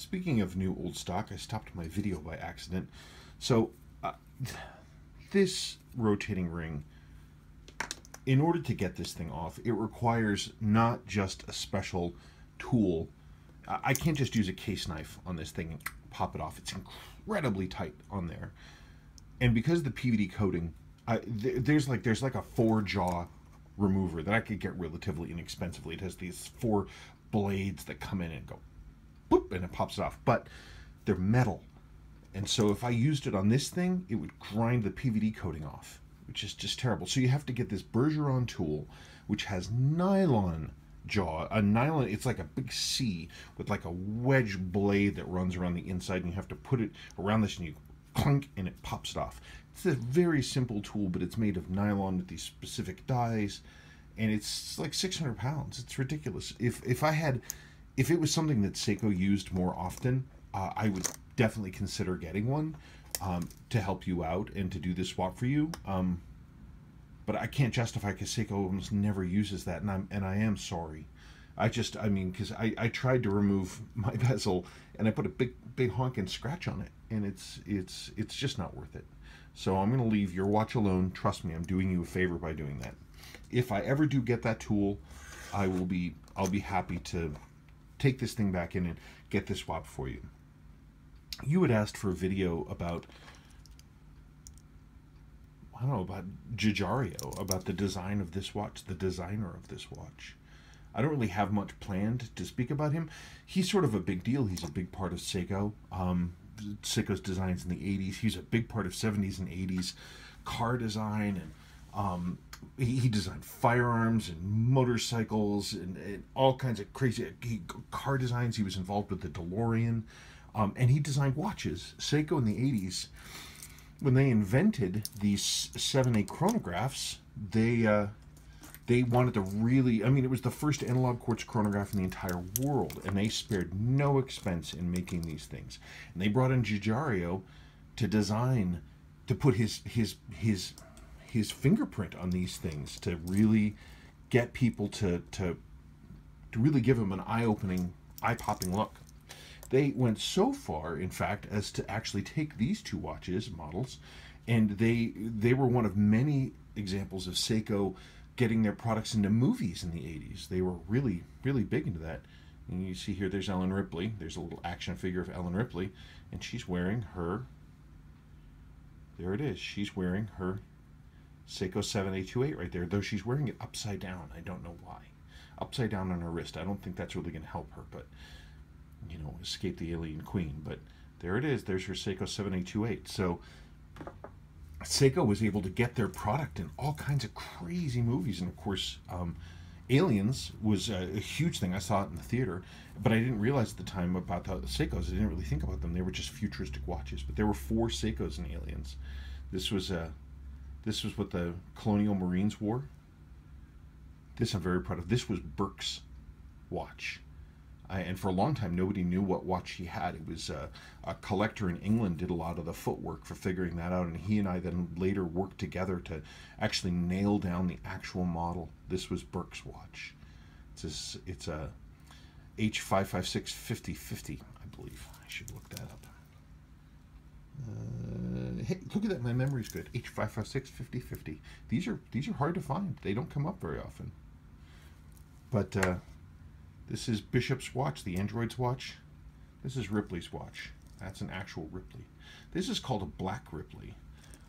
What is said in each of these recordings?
Speaking of new old stock, I stopped my video by accident. So, this rotating ring, in order to get this thing off, it requires not just a special tool. I can't just use a case knife on this thing and pop it off. It's incredibly tight on there. And because of the PVD coating, there's like a 4-jaw remover that I could get relatively inexpensively. It has these 4 blades that come in and go boop, and it pops it off. But they're metal. And so if I used it on this thing, it would grind the PVD coating off, which is just terrible. So you have to get this Bergeron tool, which has nylon jaw. A nylon, it's like a big C with like a wedge blade that runs around the inside, and you have to put it around this, and you clunk, and it pops it off. It's a very simple tool, but it's made of nylon with these specific dies, and it's like 600 pounds. It's ridiculous. If it was something that Seiko used more often, I would definitely consider getting one to help you out and to do this swap for you. But I can't justify because Seiko almost never uses that, and I am sorry. I mean, because I tried to remove my bezel and I put a big honking scratch on it, and it's just not worth it. So I'm gonna leave your watch alone. Trust me, I'm doing you a favor by doing that. If I ever do get that tool, I'll be happy to take this thing back in and get this swap for you. You had asked for a video about, I don't know, about Giugiaro, about the design of this watch, the designer of this watch. I don't really have much planned to speak about him. He's sort of a big deal. He's a big part of Seiko. Seiko's designs in the 80s. He's a big part of 70s and 80s car design, and he designed firearms and motorcycles and all kinds of crazy car designs. He was involved with the DeLorean, and he designed watches. Seiko in the 80s, when they invented these 7/8 chronographs, they wanted to really, I mean, it was the first analog quartz chronograph in the entire world, and they spared no expense in making these things. And they brought in Giugiaro to design, to put his fingerprint on these things, to really get people to really give them an eye-opening, eye-popping look. They went so far, in fact, as to actually take these 2 watches models, and they were one of many examples of Seiko getting their products into movies in the 80s. They were really, really big into that. And you see here, there's Ellen Ripley. There's a little action figure of Ellen Ripley, and she's wearing her, there it is, she's wearing her Seiko 7828 right there, though she's wearing it upside down. I don't know why. Upside down on her wrist. I don't think that's really going to help her, but, you know, escape the alien queen. But there it is. There's her Seiko 7828. So Seiko was able to get their product in all kinds of crazy movies, and of course, Aliens was a huge thing. I saw it in the theater, but I didn't realize at the time about the Seikos. I didn't really think about them. They were just futuristic watches, but there were 4 Seikos in Aliens. This was what the Colonial Marines wore. This I'm very proud of. This was Burke's watch. And for a long time, nobody knew what watch he had. It was a collector in England did a lot of the footwork for figuring that out, and he and I then later worked together to actually nail down the actual model. This was Burke's watch. It's a H556 5050, I believe. I should look that up. Hey, look at that! My memory's good. H556 5050. These are hard to find. They don't come up very often. But this is Bishop's watch, the android's watch. This is Ripley's watch. That's an actual Ripley. This is called a Black Ripley.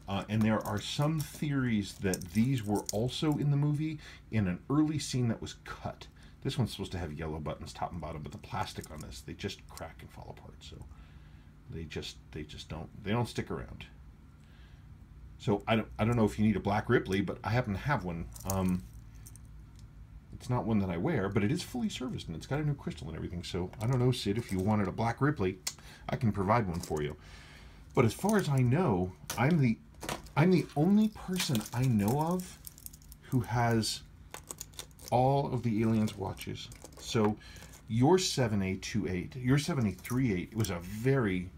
And there are some theories that these were also in the movie in an early scene that was cut. This one's supposed to have yellow buttons top and bottom, but the plastic on this, they just crack and fall apart. So they just don't stick around. So I don't know if you need a Black Ripley, but I happen to have one. It's not one that I wear, but it is fully serviced, and it's got a new crystal and everything. So I don't know, Sid, if you wanted a Black Ripley, I can provide one for you. But as far as I know, I'm the only person I know of who has all of the Aliens watches. So your 7828, your 7838 was a very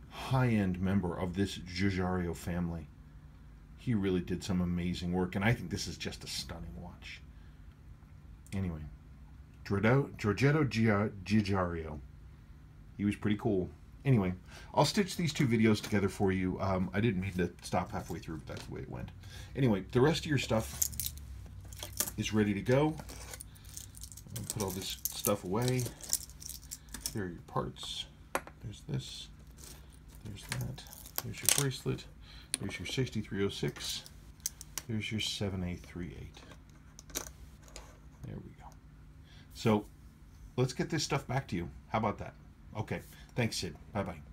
high-end member of this Giugiaro family. He really did some amazing work, and I think this is just a stunning watch. Anyway, Giorgetto Giugiaro. He was pretty cool. Anyway, I'll stitch these two videos together for you. I didn't mean to stop halfway through, but that's the way it went. Anyway, the rest of your stuff is ready to go. I'll put all this stuff away. There are your parts. There's this. There's that. There's your bracelet. There's your 6306. There's your 7838. There we go. So let's get this stuff back to you. How about that? Okay. Thanks, Sid. Bye-bye.